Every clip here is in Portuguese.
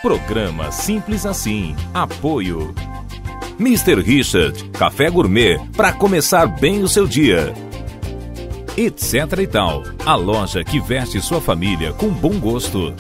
Programa Simples Assim. Apoio Mr. Richard, café gourmet para começar bem o seu dia. Etc e tal, a loja que veste sua família com bom gosto.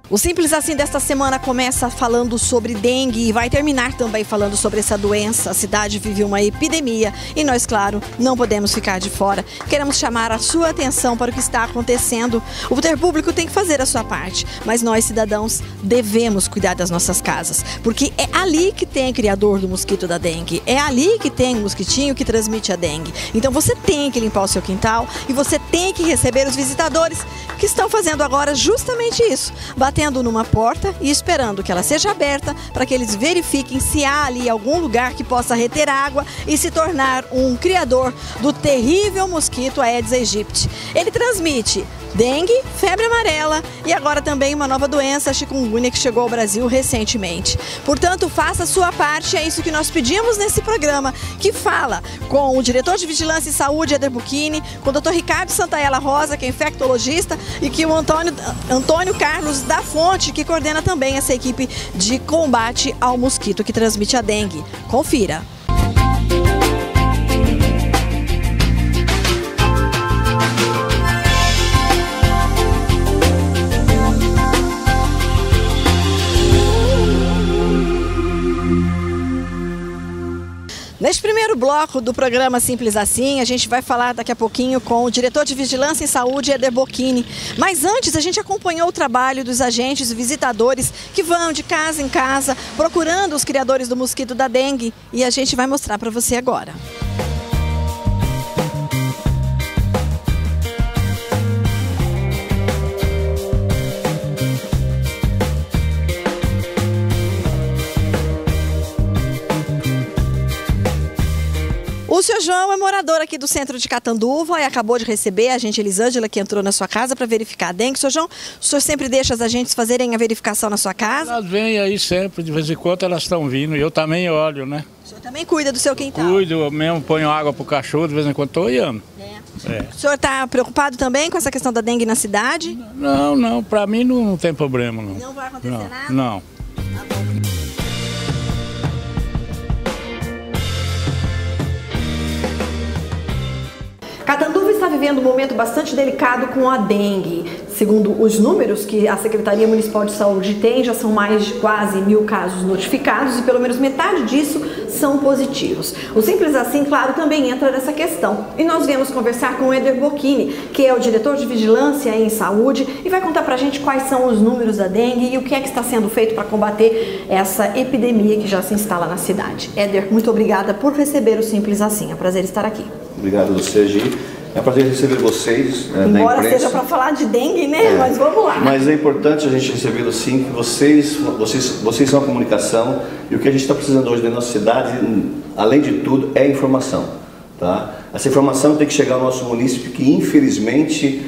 O Simples Assim desta semana começa falando sobre dengue e vai terminar também falando sobre essa doença. A cidade vive uma epidemia e nós, claro, não podemos ficar de fora. Queremos chamar a sua atenção para o que está acontecendo. O poder público tem que fazer a sua parte, mas nós, cidadãos, devemos cuidar das nossas casas, porque é ali que tem criador do mosquito da dengue, é ali que tem o mosquitinho que transmite a dengue. Então você tem que limpar o seu quintal e você tem que receber os visitadores que estão fazendo agora justamente isso, batendo numa porta e esperando que ela seja aberta para que eles verifiquem se há ali algum lugar que possa reter água e se tornar um criador do terrível mosquito Aedes aegypti. Ele transmite dengue, febre amarela e agora também uma nova doença, a chikungunya, que chegou ao Brasil recentemente. Portanto, faça a sua parte, é isso que nós pedimos nesse programa, que fala com o diretor de Vigilância e Saúde, Éder Buchini, com o Dr. Ricardo Santaella Rosa, que é infectologista, e que o Antônio Carlos da Fonte, que coordena também essa equipe de combate ao mosquito que transmite a dengue. Confira. Neste primeiro bloco do programa Simples Assim, a gente vai falar daqui a pouquinho com o diretor de Vigilância em Saúde, Éder Buchini. Mas antes, a gente acompanhou o trabalho dos agentes e visitadores que vão de casa em casa procurando os criadores do mosquito da dengue. E a gente vai mostrar para você agora. O senhor João é morador aqui do centro de Catanduva e acabou de receber a agente Elisângela, que entrou na sua casa para verificar a dengue. Senhor João, o senhor sempre deixa as agentes fazerem a verificação na sua casa? Elas vêm aí sempre, de vez em quando elas estão vindo, e eu também olho, né? O senhor também cuida do seu quintal? Cuido, eu mesmo ponho água pro cachorro, de vez em quando estou olhando. O senhor está preocupado também com essa questão da dengue na cidade? Não, para mim não tem problema. Não vai acontecer nada? Não. Tá bom. Catanduva está vivendo um momento bastante delicado com a dengue. Segundo os números que a Secretaria Municipal de Saúde tem, já são mais de quase 1000 casos notificados e pelo menos metade disso são positivos. O Simples Assim, claro, também entra nessa questão. E nós viemos conversar com o Éder Buchini, que é o diretor de Vigilância em Saúde, e vai contar pra gente quais são os números da dengue e o que é que está sendo feito para combater essa epidemia que já se instala na cidade. Éder, muito obrigada por receber o Simples Assim. É um prazer estar aqui. Obrigado a você, Gi. É um prazer receber vocês da imprensa. Embora seja para falar de dengue, né? Mas vamos lá. Mas é importante a gente recebê-lo sim, que vocês são a comunicação e o que a gente está precisando hoje na nossa cidade, além de tudo, é informação. Tá? Essa informação tem que chegar ao nosso município, que infelizmente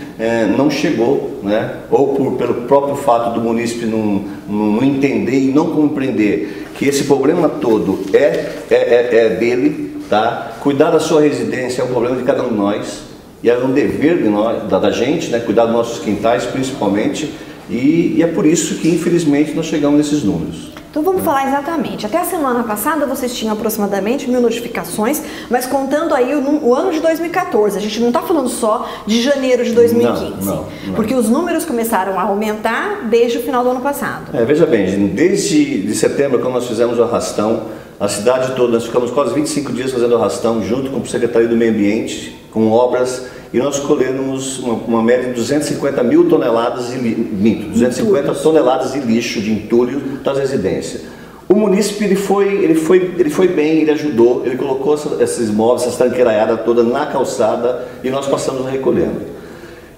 não chegou, né? Ou pelo próprio fato do município não entender e não compreender que esse problema todo é dele. Tá? Cuidar da sua residência é um problema de cada um de nós. E é um dever de nós, da gente, né, cuidar dos nossos quintais principalmente, e é por isso que infelizmente nós chegamos nesses números. Então vamos falar exatamente. Até a semana passada vocês tinham aproximadamente 1000 notificações, mas contando aí o ano de 2014, a gente não está falando só de janeiro de 2015, não. Porque os números começaram a aumentar desde o final do ano passado. Veja bem, desde setembro, quando nós fizemos o arrastão, a cidade toda, nós ficamos quase 25 dias fazendo o arrastão, junto com o Secretaria do Meio Ambiente, com obras, e nós colhemos uma média de 250 mil toneladas de 250 toneladas de lixo, de entulho das residências. O município ele foi bem, ele ajudou, ele colocou esses móveis, essa tanqueiraiada toda na calçada e nós passamos recolhendo.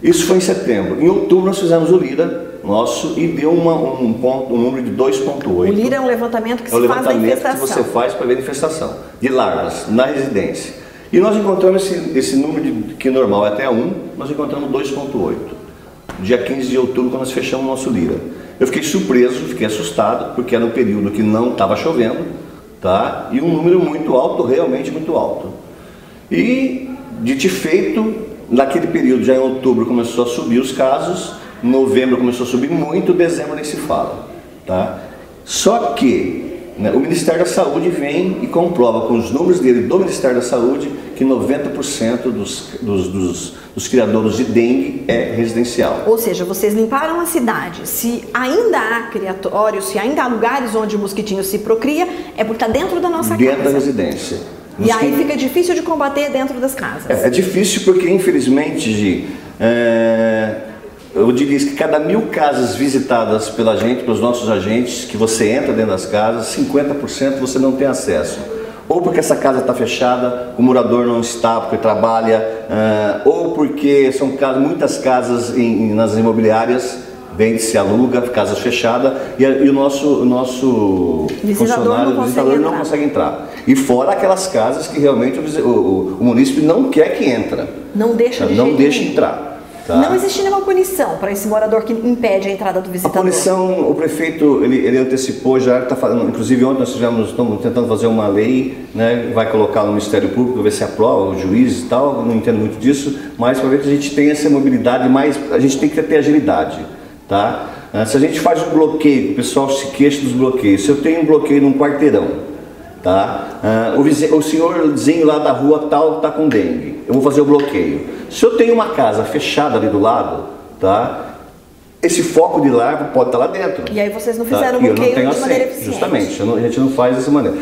Isso foi em setembro. Em outubro nós fizemos o Lira nosso e deu um número de 2,8. O Lira é um levantamento que se faz da infestação. É um levantamento que você faz para ver a infestação de larvas na residência. E nós encontramos esse número que normal é até 1, nós encontramos 2,8. Dia 15 de outubro, quando nós fechamos o nosso Lira. Eu fiquei surpreso, fiquei assustado, porque era um período que não estava chovendo, tá? E um número muito alto, realmente muito alto. E, dito e feito, naquele período, já em outubro, começou a subir os casos, novembro começou a subir muito, dezembro nem se fala, tá? Só que o Ministério da Saúde vem e comprova com os números dele do Ministério da Saúde que 90% dos criadouros de dengue é residencial. Ou seja, vocês limparam a cidade. Se ainda há criatórios, se ainda há lugares onde o mosquitinho se procria, é porque está dentro da nossa casa. Dentro da residência. E aí fica difícil de combater dentro das casas. É difícil porque, infelizmente, eu diria que cada 1.000 casas visitadas pela gente, pelos nossos agentes, que você entra dentro das casas, 50% você não tem acesso. Ou porque essa casa está fechada, o morador não está porque trabalha, ou porque são muitas casas nas imobiliárias, vende-se, aluga, casas fechadas, e o nosso funcionário, o visitador não consegue entrar. E fora aquelas casas que realmente o município não quer que entre. Não deixa entrar. Tá? Não existe nenhuma punição para esse morador que impede a entrada do visitador? A punição, o prefeito, ele antecipou, já está falando, inclusive ontem nós estamos tentando fazer uma lei, né, vai colocar no Ministério Público, ver se aprova, o juiz e tal, não entendo muito disso, mas para ver que a gente tem essa mobilidade, a gente tem que ter agilidade, tá? Se a gente faz um bloqueio, o pessoal se queixa dos bloqueios, se eu tenho um bloqueio num quarteirão, tá? O senhorzinho lá da rua tal está com dengue, eu vou fazer o bloqueio. Se eu tenho uma casa fechada ali do lado, tá? Esse foco de larva pode estar lá dentro. E aí vocês não fizeram o bloqueio de maneira eficiente. Justamente, a gente não faz dessa maneira.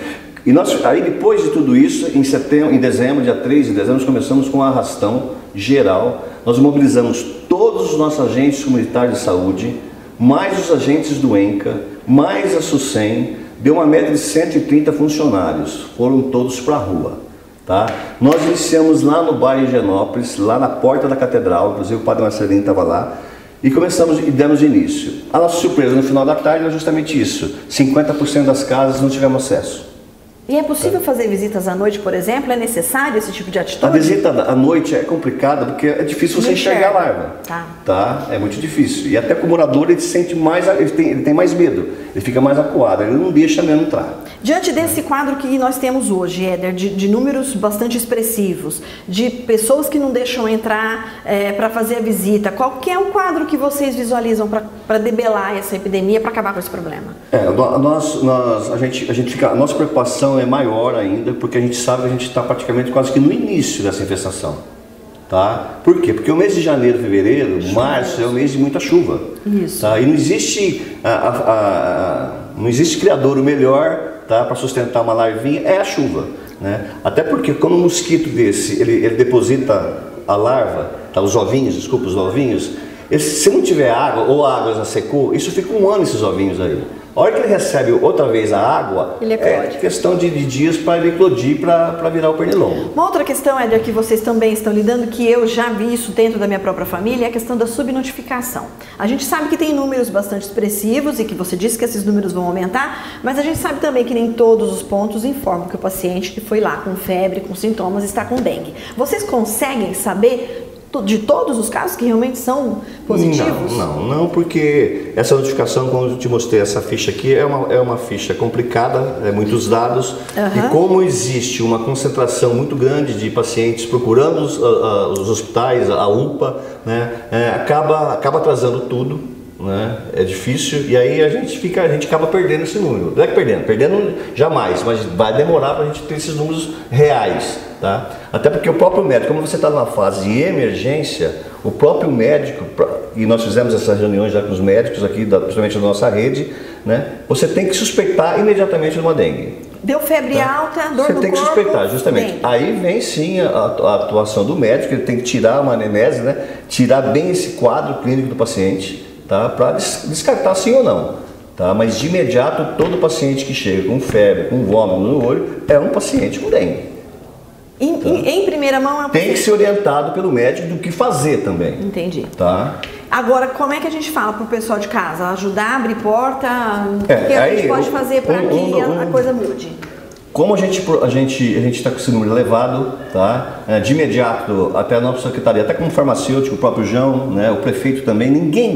E aí depois de tudo isso, em dezembro, dia 3 de dezembro, nós começamos com um arrastão geral. Nós mobilizamos todos os nossos agentes comunitários de saúde, mais os agentes do ENCA, mais a SUSEM, deu uma média de 130 funcionários, foram todos para a rua. Tá? Nós iniciamos lá no bairro Higienópolis, lá na porta da catedral, inclusive o padre Marcelino estava lá, e começamos e demos início. A nossa surpresa no final da tarde era justamente isso, 50% das casas não tivemos acesso. E é possível fazer visitas à noite, por exemplo? É necessário esse tipo de atitude? A visita à noite é complicada porque é difícil você enxergar a larva. Tá? É muito difícil. E até com o morador ele sente mais, ele tem mais medo, ele fica mais acuado, ele não deixa mesmo entrar. Diante desse quadro que nós temos hoje, Éder, de números bastante expressivos, de pessoas que não deixam entrar para fazer a visita, qual que é o quadro que vocês visualizam para debelar essa epidemia, para acabar com esse problema? A nossa preocupação é maior ainda, porque a gente sabe que a gente está praticamente quase que no início dessa infestação. Tá? Por quê? Porque o mês de janeiro, fevereiro, março é o mês de muita chuva. Isso. Tá? E não existe criadouro melhor, tá, para sustentar uma larvinha, é a chuva. Né? Até porque quando um mosquito desse, ele deposita a larva, tá, os ovinhos, se não tiver água, ou a água já secou, isso fica um ano esses ovinhos aí. A hora que ele recebe outra vez a água, é questão de dias para ele eclodir, para virar o pernilongo. Uma outra questão, Éder, que vocês também estão lidando, que eu já vi isso dentro da minha própria família, é a questão da subnotificação. A gente sabe que tem números bastante expressivos e que você disse que esses números vão aumentar, mas a gente sabe também que nem todos os pontos informam que o paciente que foi lá com febre, com sintomas, está com dengue. Vocês conseguem saber de todos os casos que realmente são positivos? Não, porque essa notificação, como eu te mostrei, essa ficha aqui é uma ficha complicada, muitos dados, e como existe uma concentração muito grande de pacientes procurando os hospitais, a UPA, né, acaba atrasando tudo, né, é difícil, e aí a gente acaba perdendo esse número. Não é que perdendo jamais, mas vai demorar para a gente ter esses números reais. Tá? Até porque o próprio médico, como você está numa fase de emergência, o próprio médico, e nós fizemos essas reuniões já com os médicos aqui, principalmente da nossa rede, né? Você tem que suspeitar imediatamente de uma dengue. Deu febre alta, dor no corpo. Você tem que suspeitar, justamente. Dengue. Aí vem sim a atuação do médico, ele tem que tirar uma anamnese, né? Tirar bem esse quadro clínico do paciente, tá? Para descartar sim ou não. Tá? Mas de imediato, todo paciente que chega com febre, com vômito no olho, é um paciente com dengue. Em primeira mão... Tem que ser orientado pelo médico do que fazer também. Entendi. Tá? Agora, como é que a gente fala para o pessoal de casa? Ajudar, abrir porta? O que a gente pode fazer para que a coisa mude? Como a gente está com esse número elevado, tá? De imediato, até a nossa secretaria, até como farmacêutico, o próprio João, né? O prefeito também, ninguém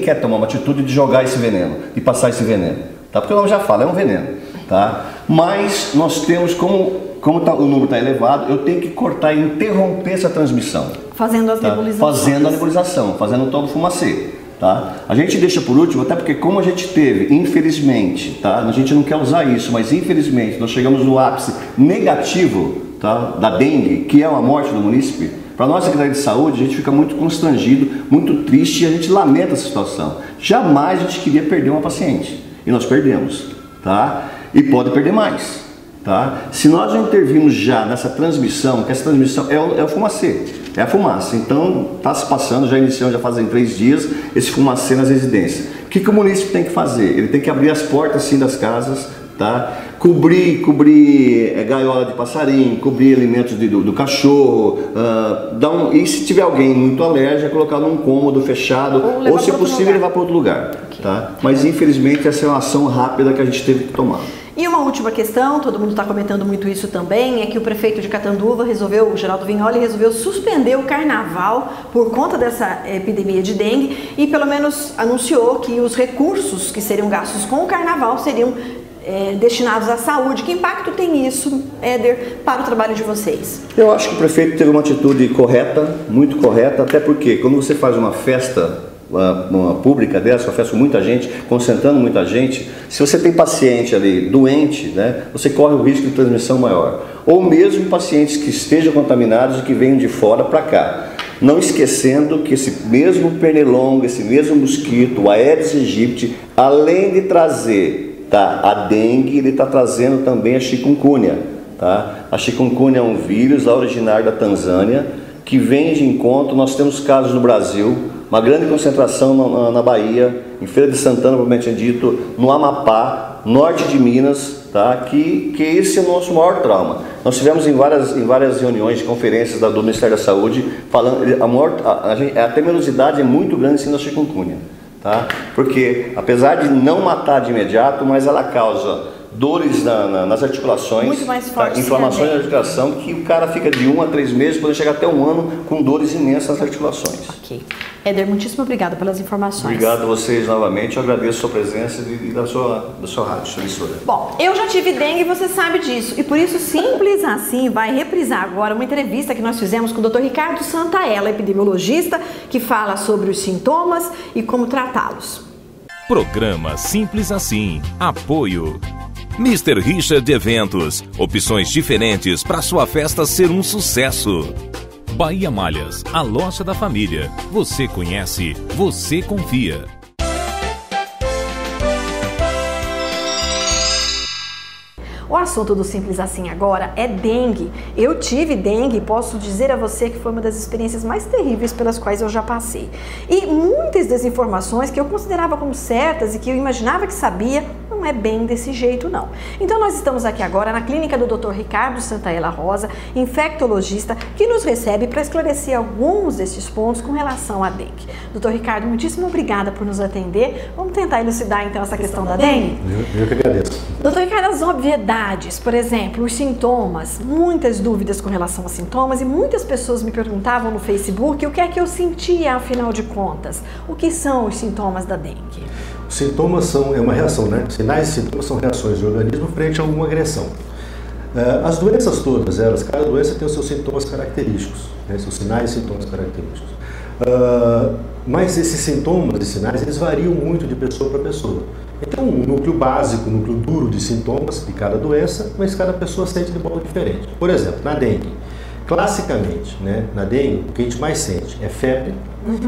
quer tomar uma atitude de jogar esse veneno, de passar esse veneno. Tá? Porque o nome já fala, é um veneno. Tá? Mas nós temos como o número está elevado, eu tenho que cortar e interromper essa transmissão. Fazendo as nebulizações. Fazendo a nebulização, fazendo o tal do fumacê. Tá? A gente deixa por último, até porque como a gente teve, infelizmente, tá? A gente não quer usar isso, mas infelizmente nós chegamos no ápice negativo, tá? Da dengue, que é uma morte do munícipe. Para nós, Secretaria de Saúde, a gente fica muito constrangido, muito triste e a gente lamenta essa situação. Jamais a gente queria perder uma paciente e nós perdemos, tá? E pode perder mais, tá? Se nós não intervirmos já nessa transmissão, que essa transmissão é o fumacê, é a fumaça. Então, está se passando, já iniciou, já fazem 3 dias, esse fumacê nas residências. O que o município tem que fazer? Ele tem que abrir as portas, sim, das casas, tá? Cobrir gaiola de passarinho, cobrir alimentos do cachorro, e se tiver alguém muito alérgico, colocar num cômodo fechado, ou se possível levar para outro lugar, tá? Mas infelizmente essa é uma ação rápida que a gente teve que tomar. E uma última questão, todo mundo está comentando muito isso também, é que o prefeito de Catanduva o Geraldo Vignoli, resolveu suspender o carnaval por conta dessa epidemia de dengue e pelo menos anunciou que os recursos que seriam gastos com o carnaval seriam destinados à saúde. Que impacto tem isso, Éder, para o trabalho de vocês? Eu acho que o prefeito teve uma atitude correta, muito correta, até porque quando você faz uma festa uma pública dessa, uma festa com muita gente, concentrando muita gente, se você tem paciente ali doente, né, você corre o risco de transmissão maior. Ou mesmo pacientes que estejam contaminados e que venham de fora para cá. Não esquecendo que esse mesmo pernilongo, esse mesmo mosquito, o Aedes aegypti, além de trazer, tá, a dengue, ele está trazendo também a chikungunya. Tá? A chikungunya é um vírus lá originário da Tanzânia, que vem de encontro. Nós temos casos no Brasil, uma grande concentração na Bahia, em Feira de Santana, propriamente dito, no Amapá, norte de Minas, tá? que esse é o nosso maior trauma. Nós tivemos em várias reuniões, conferências do Ministério da Saúde, falando, a temerosidade é muito grande sim da chikungunya, tá? Porque apesar de não matar de imediato, mas ela causa dores nas articulações, muito mais forte, tá? Inflamações na articulação, que o cara fica de 1 a 3 meses, pode chegar até 1 ano com dores imensas nas articulações. Ok. Éder, muitíssimo obrigado pelas informações. Obrigado a vocês novamente, eu agradeço a sua presença e da sua rádio, sua emissora. Bom, eu já tive dengue e você sabe disso, e por isso Simples Assim vai reprisar agora uma entrevista que nós fizemos com o Dr. Ricardo Santaella, epidemiologista, que fala sobre os sintomas e como tratá-los. Programa Simples Assim. Apoio Mr. Richard Eventos. Opções diferentes para sua festa ser um sucesso. Bahia Malhas, a loja da família. Você conhece, você confia. O assunto do Simples Assim agora é dengue. Eu tive dengue e posso dizer a você que foi uma das experiências mais terríveis pelas quais eu já passei. E muitas desinformações que eu considerava como certas e que eu imaginava que sabia, não é bem desse jeito não. Então nós estamos aqui agora na clínica do Dr. Ricardo Santaella Rosa, infectologista, que nos recebe para esclarecer alguns desses pontos com relação à dengue. Dr. Ricardo, muitíssimo obrigada por nos atender. Vamos tentar elucidar então essa questão da dengue? Eu que agradeço. Dr. Ricardo, as obviedades, por exemplo, os sintomas, muitas dúvidas com relação aos sintomas e muitas pessoas me perguntavam no Facebook o que é que eu sentia, afinal de contas. O que são os sintomas da dengue? Os sintomas é uma reação, né? Sinais e sintomas são reações do organismo frente a alguma agressão. As doenças todas, cada doença tem os seus sintomas característicos, né? Seus sinais e sintomas característicos. Mas esses sintomas e sinais, eles variam muito de pessoa para pessoa. Então, um núcleo básico, um núcleo duro de sintomas de cada doença, mas cada pessoa sente de modo diferente. Por exemplo, na dengue, classicamente, né, na dengue, o que a gente mais sente é febre,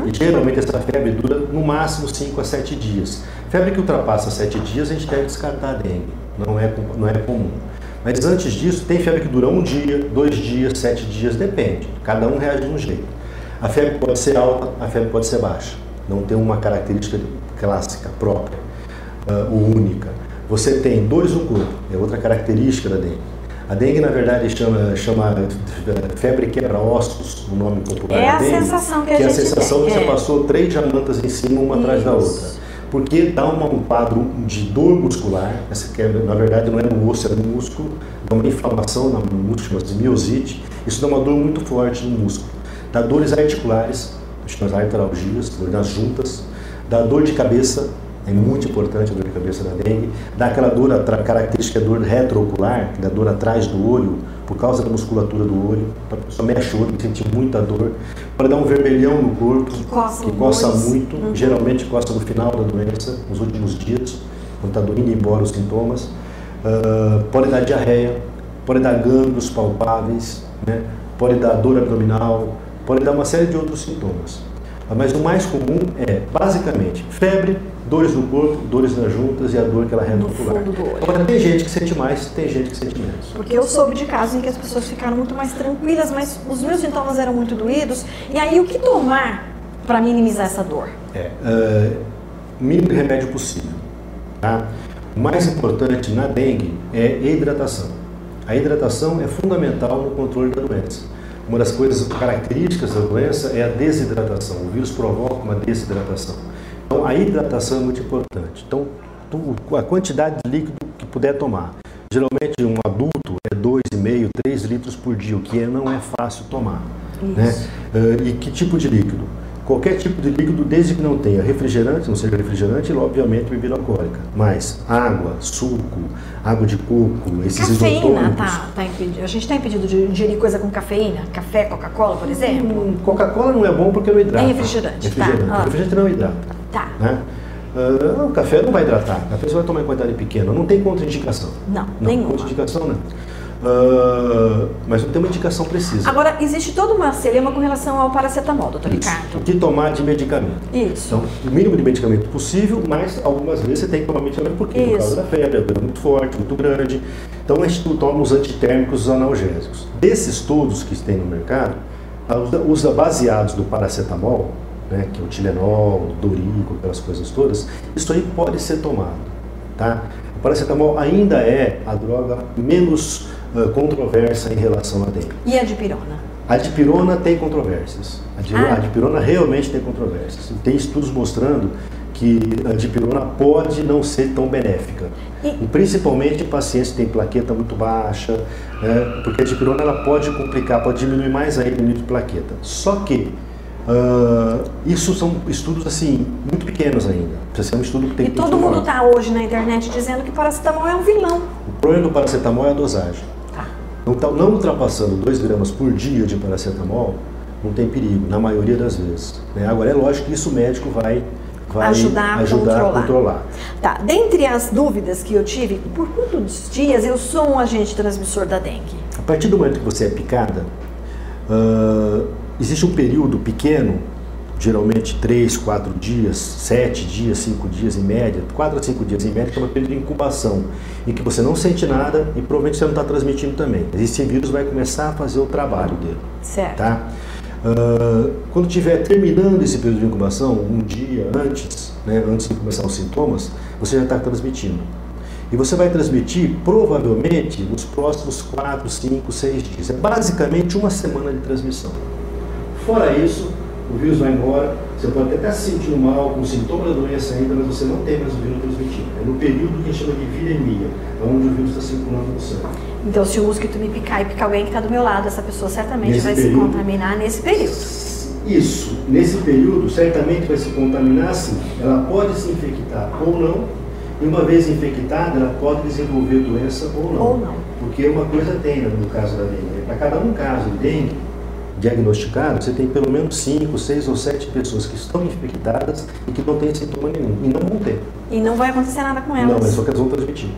e geralmente essa febre dura no máximo 5 a 7 dias. Febre que ultrapassa 7 dias, a gente deve descartar a dengue, não é comum. Mas antes disso, tem febre que dura 1 dia, 2 dias, 7 dias, depende, cada um reage de um jeito. A febre pode ser alta, a febre pode ser baixa, não tem uma característica clássica, própria, ou única. Você tem dores no corpo, é outra característica da dengue. A dengue, na verdade, chama febre quebra-ossos, o nome popular é da dengue. É a sensação que a gente tem. É a sensação que você passou 3 diamantas em cima, uma atrás da outra. Porque dá um quadro de dor muscular, essa quebra, na verdade, não é no osso, é no músculo, dá uma inflamação na músculo, de miosite, isso dá uma dor muito forte no músculo. Dá dores articulares, as artralgias, dor nas juntas, dá dor de cabeça, É muito importante a dor de cabeça da dengue. Dá aquela dor característica, dor retroocular, que dá dor atrás do olho, por causa da musculatura do olho. A pessoa mexe o olho, sente muita dor. Pode dar um vermelhão no corpo, que coça muito. Geralmente coça no final da doença, nos últimos dias, quando está indo embora os sintomas. Pode dar diarreia, pode dar gânglios palpáveis, né? Pode dar dor abdominal, pode dar uma série de outros sintomas. Mas o mais comum é, basicamente, febre, dores no corpo, dores nas juntas e a dor que ela retroocular. Agora, tem gente que sente mais, tem gente que sente menos. Porque eu soube de casos em que as pessoas ficaram muito mais tranquilas, mas os meus sintomas eram muito doídos. E aí, o que tomar para minimizar essa dor? O mínimo de remédio possível. Tá? O mais importante na dengue é a hidratação. A hidratação é fundamental no controle da doença. Uma das coisas características da doença é a desidratação. O vírus provoca uma desidratação. Então, a hidratação é muito importante. Então, a quantidade de líquido que puder tomar. Geralmente, um adulto é 2,5, 3 litros por dia, o que não é fácil tomar. Né? E que tipo de líquido? Qualquer tipo de líquido, desde que não tenha refrigerante, não seja refrigerante, e obviamente bebida alcoólica. Mas água, suco, água de coco, esses cafeína, isotônicos. A gente está impedido de ingerir coisa com cafeína? Café, Coca-Cola, por exemplo? Coca-Cola não é bom porque não hidrata. É refrigerante. Refrigerante não hidrata. Tá. Né? O café não vai hidratar. O café você vai tomar em quantidade pequena. Não tem contraindicação. Não, nenhuma. Contraindicação não. Mas não tem uma indicação precisa. Agora, existe toda uma celema com relação ao paracetamol, doutor Ricardo. O que tomar de medicamento. Isso. Então, o mínimo de medicamento possível, mas algumas vezes você tem que tomar medicamento porque por causa da febre, a dor é muito forte, muito grande. Então, a gente toma os antitérmicos, os analgésicos. Desses todos que tem no mercado, usa baseados do paracetamol, né, que é o Tilenol, o Dorico, aquelas coisas todas, isso aí pode ser tomado. Tá? O paracetamol ainda é a droga menos controversa em relação à dengue. E a dipirona? A dipirona tem controvérsias. A dipirona realmente tem controvérsias. Tem estudos mostrando que a dipirona pode não ser tão benéfica. E principalmente em pacientes que têm plaqueta muito baixa, né, porque a dipirona ela pode complicar, pode diminuir mais ainda o nível de plaqueta. Só que isso são estudos assim muito pequenos ainda. Precisa ser um estudo que tem que todo mundo está hoje na internet dizendo que paracetamol é um vilão. O problema do paracetamol é a dosagem. Não ultrapassando 2 gramas por dia de paracetamol, não tem perigo, na maioria das vezes. Né? Agora, é lógico que isso o médico vai ajudar a controlar. Tá. Dentre as dúvidas que eu tive, por quantos dias eu sou um agente transmissor da dengue? A partir do momento que você é picada, existe um período pequeno, geralmente 3, 4 dias, 7 dias, 5 dias em média, 4 a 5 dias em média, que é uma período de incubação, em que você não sente nada e provavelmente você não está transmitindo também. Esse vírus vai começar a fazer o trabalho dele. Certo. Tá? Quando estiver terminando esse período de incubação, um dia antes, né, antes de começar os sintomas, você já está transmitindo. E você vai transmitir, provavelmente, nos próximos 4, 5, 6 dias. É basicamente uma semana de transmissão. Fora isso, o vírus vai embora, você pode até se sentir mal, com sintomas da doença ainda, mas você não tem mais o vírus transmitindo. É no período que a gente chama de viremia, onde o vírus está circulando no sangue. Então, se o mosquito me picar e picar alguém que está do meu lado, essa pessoa certamente vai se contaminar nesse período. Isso, nesse período, certamente vai se contaminar sim. Ela pode se infectar ou não, e uma vez infectada, ela pode desenvolver doença ou não. Ou não. Porque uma coisa tem no caso da dengue. Para cada um caso de dengue diagnosticado, você tem pelo menos 5, 6 ou 7 pessoas que estão infectadas e que não têm sintoma nenhum. E não vão ter. E não vai acontecer nada com elas. Não, mas só que elas vão transmitir.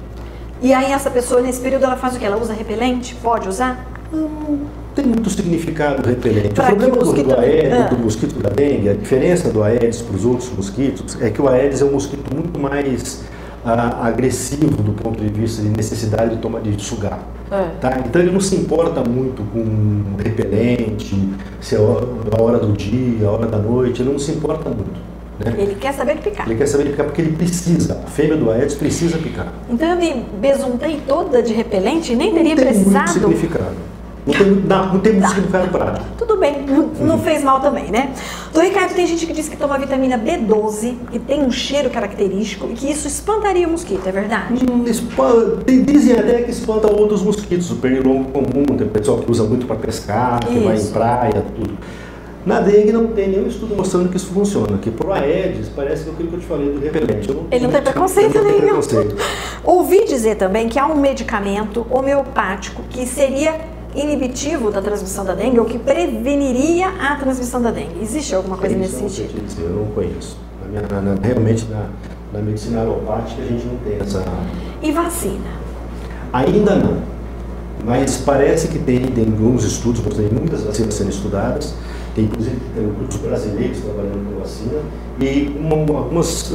E aí essa pessoa, nesse período, ela faz o quê? Ela usa repelente? Pode usar? Tem muito significado repelente. Pra o problema do Aedes, do Ah. mosquito da dengue, a diferença do Aedes para os outros mosquitos, é que o Aedes é um mosquito muito mais agressivo do ponto de vista de necessidade de sugar. Tá? Então ele não se importa muito com repelente, se é a hora do dia, a hora da noite, ele não se importa muito. Né? Ele quer saber de picar. Ele quer saber de picar porque ele precisa, a fêmea do Aedes precisa picar. Então eu me besuntei toda de repelente e nem teria Não tem precisado. muito significado. Não tem muito significado prático. Tudo bem, não fez mal também, né? Doutor Ricardo, tem gente que diz que toma vitamina B12 e tem um cheiro característico e que isso espantaria o mosquito, é verdade? Dizem até que espanta outros mosquitos, o pernilongo comum, tem pessoal que usa muito para pescar, que vai em praia, tudo. Na dengue não tem nenhum estudo mostrando que isso funciona, que pro Aedes parece que é aquilo que eu te falei do repelente. Ele não tem preconceito nenhum. Ouvi dizer também que há um medicamento homeopático que seria inibitivo da transmissão da dengue ou que preveniria a transmissão da dengue. Existe alguma coisa nesse sentido? Eu não conheço. Realmente na medicina alopática a gente não tem essa... E vacina? Ainda não. Mas parece que tem alguns estudos, tem muitas vacinas sendo estudadas. Tem, inclusive, grupos brasileiros trabalhando com vacina e alguns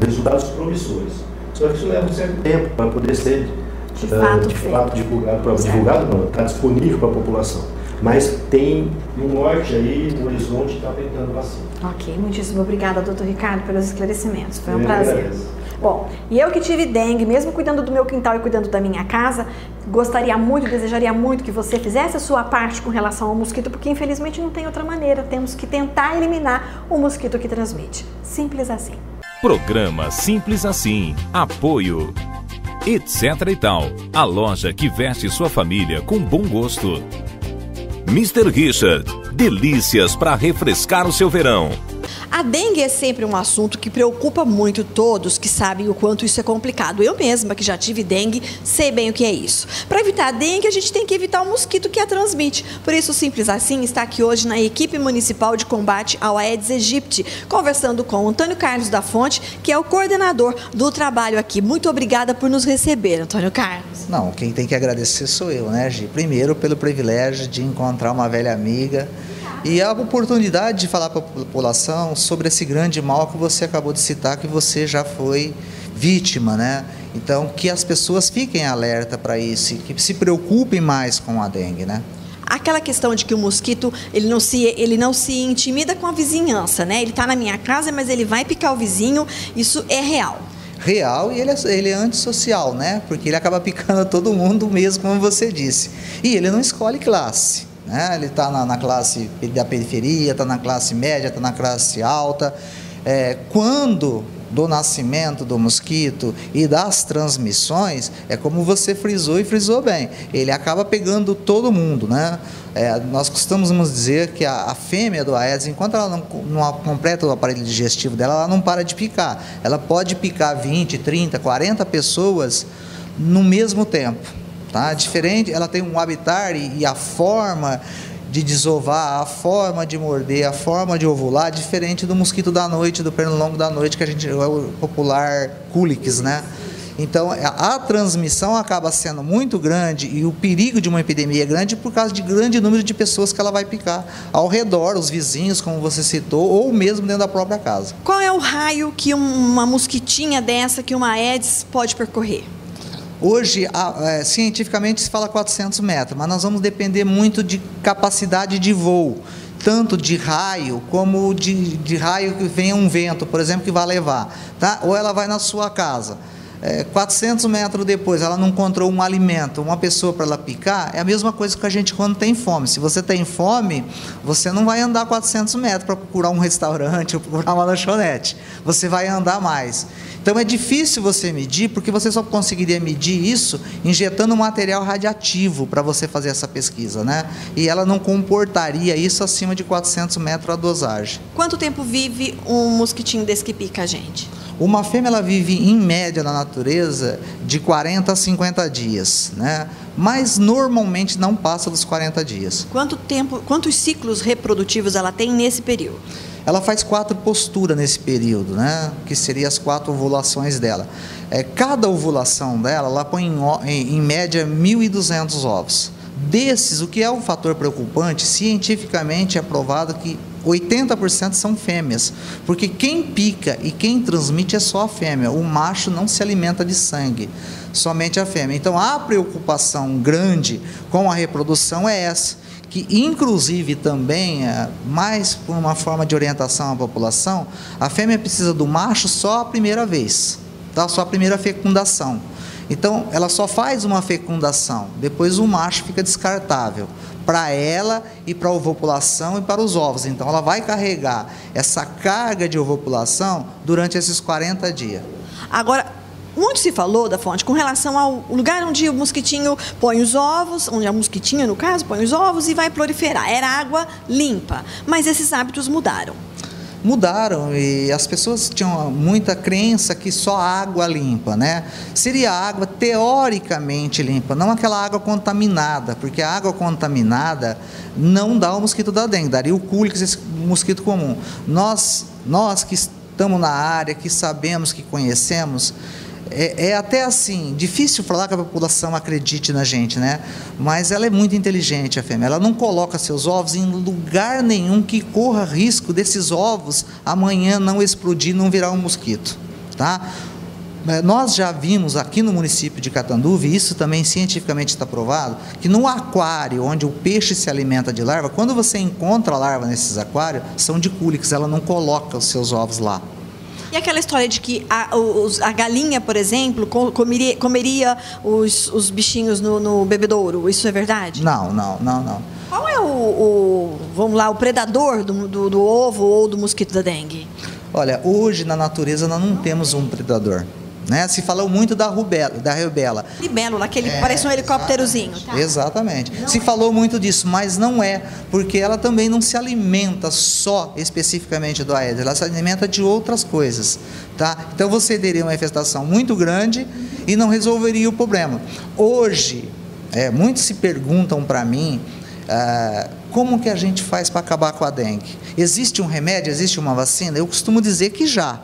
resultados promissores. Só que isso leva um certo tempo para poder ser de fato divulgado, não, está disponível para a população. Mas tem no norte aí, no horizonte, está tentando vacina. Ok, muitíssimo obrigada, doutor Ricardo, pelos esclarecimentos. Foi um prazer. Bom, e eu que tive dengue, mesmo cuidando do meu quintal e cuidando da minha casa, gostaria muito, desejaria muito que você fizesse a sua parte com relação ao mosquito, porque infelizmente não tem outra maneira, temos que tentar eliminar o mosquito que transmite. Simples assim. Programa Simples Assim. Apoio. Etc e tal. A loja que veste sua família com bom gosto. Mr. Richard. Delícias para refrescar o seu verão. A dengue é sempre um assunto que preocupa muito todos que sabem o quanto isso é complicado. Eu mesma, que já tive dengue, sei bem o que é isso. Para evitar a dengue, a gente tem que evitar o mosquito que a transmite. Por isso, Simples Assim está aqui hoje na equipe municipal de combate ao Aedes aegypti, conversando com o Antônio Carlos da Fonte, que é o coordenador do trabalho aqui. Muito obrigada por nos receber, Antônio Carlos. Não, quem tem que agradecer sou eu, né, Gi? Primeiro, pelo privilégio de encontrar uma velha amiga e a oportunidade de falar para a população sobre esse grande mal que você acabou de citar, que você já foi vítima, né? Então, que as pessoas fiquem alerta para isso, que se preocupem mais com a dengue, né? Aquela questão de que o mosquito, ele não se intimida com a vizinhança, né? Ele está na minha casa, mas ele vai picar o vizinho, isso é real. Real, e ele é antissocial, né? Porque ele acaba picando todo mundo mesmo, como você disse. E ele não escolhe classe. Ele está na classe da periferia, está na classe média, está na classe alta. Quando do nascimento do mosquito e das transmissões, é como você frisou e frisou bem, ele acaba pegando todo mundo, né? Nós costumamos dizer que a fêmea do Aedes, enquanto ela não completa o aparelho digestivo dela, ela não para de picar. Ela pode picar 20, 30, 40 pessoas no mesmo tempo. Tá? Diferente, ela tem um habitat e a forma de desovar, a forma de morder, a forma de ovular, diferente do mosquito da noite, do pernilongo da noite, que a gente é o popular Culex, né? Então, a transmissão acaba sendo muito grande e o perigo de uma epidemia é grande por causa de grande número de pessoas que ela vai picar ao redor, os vizinhos, como você citou, ou mesmo dentro da própria casa. Qual é o raio que uma mosquitinha dessa, que uma Aedes pode percorrer? Hoje, cientificamente, se fala 400 metros, mas nós vamos depender muito de capacidade de voo, tanto de raio, como de raio que venha um vento, por exemplo, que vai levar, tá? Ou ela vai na sua casa. 400 metros depois, ela não encontrou um alimento, uma pessoa para ela picar, é a mesma coisa que a gente quando tem fome. Se você tem fome, você não vai andar 400 metros para procurar um restaurante ou procurar uma lanchonete. Você vai andar mais. Então é difícil você medir, porque você só conseguiria medir isso injetando material radiativo para você fazer essa pesquisa, né? E ela não comportaria isso acima de 400 metros a dosagem. Quanto tempo vive um mosquitinho desse que pica a gente? Uma fêmea, ela vive em média na natureza de 40 a 50 dias, né? Mas normalmente não passa dos 40 dias. Quantos ciclos reprodutivos ela tem nesse período? Ela faz 4 posturas nesse período, né? Que seriam as 4 ovulações dela. Cada ovulação dela, ela põe em média 1.200 ovos. Desses, o que é um fator preocupante, cientificamente é provado que 80% são fêmeas, porque quem pica e quem transmite é só a fêmea, o macho não se alimenta de sangue, somente a fêmea. Então a preocupação grande com a reprodução é essa, que inclusive também, mais por uma forma de orientação à população, a fêmea precisa do macho só a primeira vez, tá? Só a primeira fecundação. Então, ela só faz uma fecundação, depois o macho fica descartável para ela e para a ovopulação e para os ovos. Então, ela vai carregar essa carga de ovopulação durante esses 40 dias. Agora, Muito se falou, da Fonte, com relação ao lugar onde o mosquitinho põe os ovos, onde a mosquitinha, no caso, põe os ovos e vai proliferar. Era água limpa, mas esses hábitos mudaram. Mudaram e as pessoas tinham muita crença que só água limpa, né? Seria água teoricamente limpa, não aquela água contaminada, porque a água contaminada não dá o mosquito da dengue, daria o Culex, esse mosquito comum. Nós que estamos na área, que sabemos, que conhecemos, é até assim, difícil falar que a população acredite na gente, né? Mas ela é muito inteligente, a fêmea. Ela não coloca seus ovos em lugar nenhum que corra risco desses ovos amanhã não explodir, não virar um mosquito, tá? Nós já vimos aqui no município de Catanduva, e isso também cientificamente está provado, que no aquário onde o peixe se alimenta de larva, quando você encontra a larva nesses aquários, são de Culex, ela não coloca os seus ovos lá. E aquela história de que a galinha, por exemplo, comeria os bichinhos no bebedouro, isso é verdade? Não. Qual é vamos lá, o predador do ovo ou do mosquito da dengue? Olha, hoje na natureza nós não temos um predador, né? Se falou muito da rubéola. Libélula, aquele parece um helicópterozinho. Tá? Exatamente. Se falou muito disso, mas não é, porque ela também não se alimenta só especificamente do Aedes, ela se alimenta de outras coisas, tá? Então você teria uma infestação muito grande e não resolveria o problema. Hoje, muitos se perguntam para mim, como que a gente faz para acabar com a dengue? Existe um remédio, existe uma vacina? Eu costumo dizer que já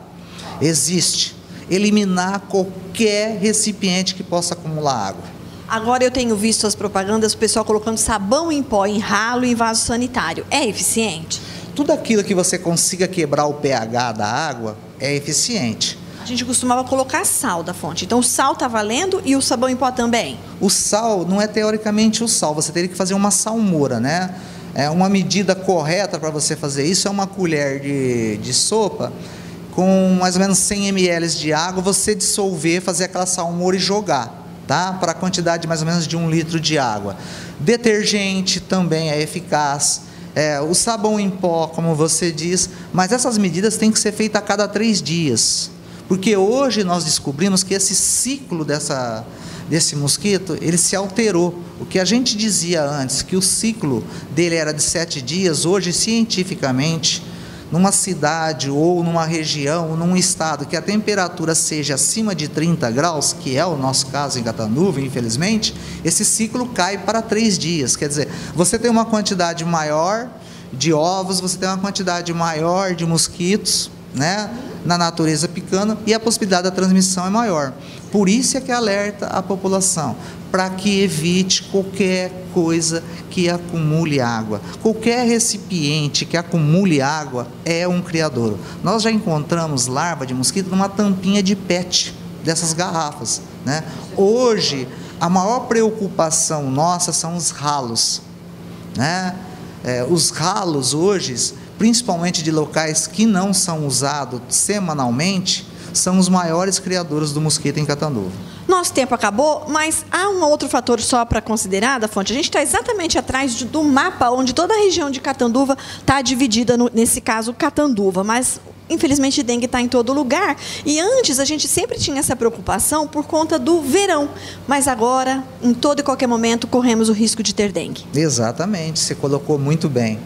existe. Eliminar qualquer recipiente que possa acumular água. Agora eu tenho visto as propagandas, o pessoal colocando sabão em pó, em ralo e em vaso sanitário. É eficiente? Tudo aquilo que você consiga quebrar o pH da água é eficiente. A gente costumava colocar sal da Fonte, então o sal está valendo e o sabão em pó também? O sal não é teoricamente o sal, você teria que fazer uma salmoura, né? Uma medida correta para você fazer isso é uma colher de sopa, com mais ou menos 100 ml de água, você dissolver, fazer aquela salmoura e jogar, tá? Para a quantidade de mais ou menos de 1 litro de água. Detergente também é eficaz, o sabão em pó, como você diz, mas essas medidas têm que ser feitas a cada 3 dias, porque hoje nós descobrimos que esse ciclo desse mosquito, ele se alterou. O que a gente dizia antes, que o ciclo dele era de 7 dias, hoje cientificamente, numa cidade ou numa região, ou num estado que a temperatura seja acima de 30 graus, que é o nosso caso em Catanduva, infelizmente, esse ciclo cai para 3 dias. Quer dizer, você tem uma quantidade maior de ovos, você tem uma quantidade maior de mosquitos, né, na natureza picando, e a possibilidade da transmissão é maior. Por isso é que alerta a população, para que evite qualquer coisa que acumule água. Qualquer recipiente que acumule água é um criadouro. Nós já encontramos larva de mosquito numa tampinha de PET, dessas garrafas, né? Hoje, a maior preocupação nossa são os ralos, né? Os ralos hoje, principalmente de locais que não são usados semanalmente, são os maiores criadores do mosquito em Catanduva. Nosso tempo acabou, mas há um outro fator só para considerar, da Fonte. A gente está exatamente atrás do mapa onde toda a região de Catanduva está dividida, nesse caso, Catanduva, mas infelizmente dengue está em todo lugar. E antes a gente sempre tinha essa preocupação por conta do verão, mas agora, em todo e qualquer momento, corremos o risco de ter dengue. Exatamente, você colocou muito bem.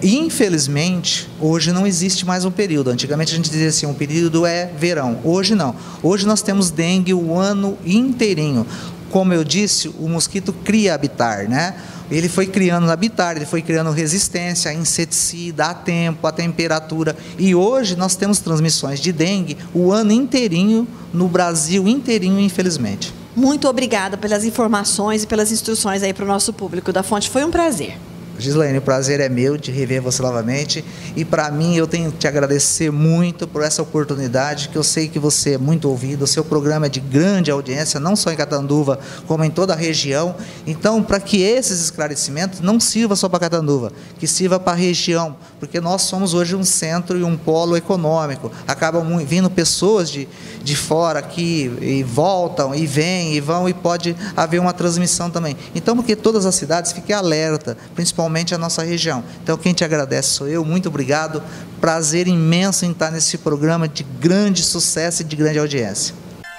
Infelizmente, hoje não existe mais um período. Antigamente a gente dizia assim, um período é verão. Hoje não. Hoje nós temos dengue o ano inteirinho. Como eu disse, o mosquito cria habitat, né? Ele foi criando habitat, ele foi criando resistência a inseticida, a tempo, a temperatura. E hoje nós temos transmissões de dengue o ano inteirinho, no Brasil inteirinho, infelizmente. Muito obrigada pelas informações e pelas instruções aí para o nosso público da Fonte. Foi um prazer. Gislaine, o prazer é meu de rever você novamente, e para mim eu tenho que te agradecer muito por essa oportunidade, que eu sei que você é muito ouvido, o seu programa é de grande audiência, não só em Catanduva, como em toda a região. Então, para que esses esclarecimentos não sirvam só para Catanduva, que sirva para a região, porque nós somos hoje um centro e um polo econômico, acabam vindo pessoas de fora aqui, e voltam, e vêm, e vão, e pode haver uma transmissão também. Então, porque todas as cidades fiquem alerta, principalmente a nossa região. Então, quem te agradece sou eu, muito obrigado, prazer imenso em estar nesse programa de grande sucesso e de grande audiência.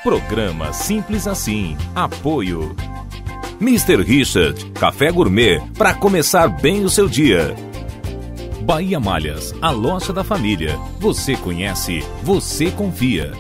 Programa Simples Assim. Apoio Mr. Richard, café gourmet para começar bem o seu dia. Bahia Malhas, a loja da família. Você conhece, você confia.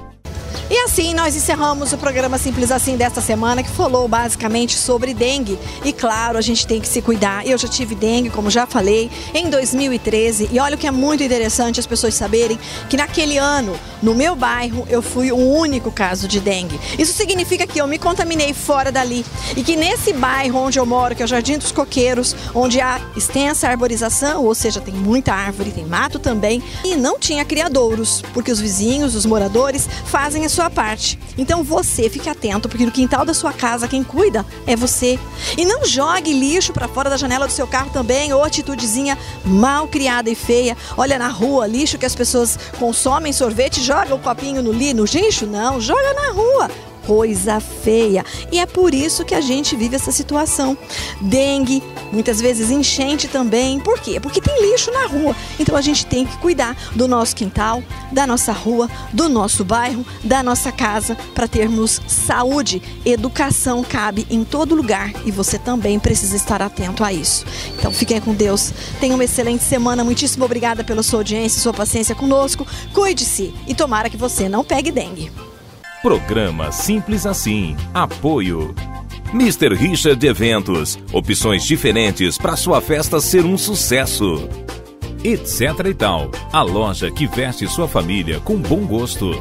E assim nós encerramos o programa Simples Assim desta semana, que falou basicamente sobre dengue. E claro, a gente tem que se cuidar. Eu já tive dengue, como já falei, em 2013. E olha o que é muito interessante as pessoas saberem, que naquele ano, no meu bairro, eu fui o único caso de dengue. Isso significa que eu me contaminei fora dali. E que nesse bairro onde eu moro, que é o Jardim dos Coqueiros, onde há extensa arborização, ou seja, tem muita árvore, tem mato também, e não tinha criadouros, porque os vizinhos, os moradores, fazem a sua parte. Então você fique atento, porque no quintal da sua casa quem cuida é você. E não jogue lixo para fora da janela do seu carro também, ou atitudezinha mal criada e feia. Olha na rua, lixo que as pessoas consomem, sorvete, joga o copinho no lixo, não, joga na rua. Coisa feia. E é por isso que a gente vive essa situação. Dengue, muitas vezes enchente também. Por quê? Porque tem lixo na rua. Então a gente tem que cuidar do nosso quintal, da nossa rua, do nosso bairro, da nossa casa, para termos saúde. Educação cabe em todo lugar e você também precisa estar atento a isso. Então fiquem com Deus. Tenham uma excelente semana. Muitíssimo obrigada pela sua audiência e sua paciência conosco. Cuide-se e tomara que você não pegue dengue. Programa Simples Assim. Apoio Mr. Richard Eventos. Opções diferentes para sua festa ser um sucesso. Etc e tal. A loja que veste sua família com bom gosto.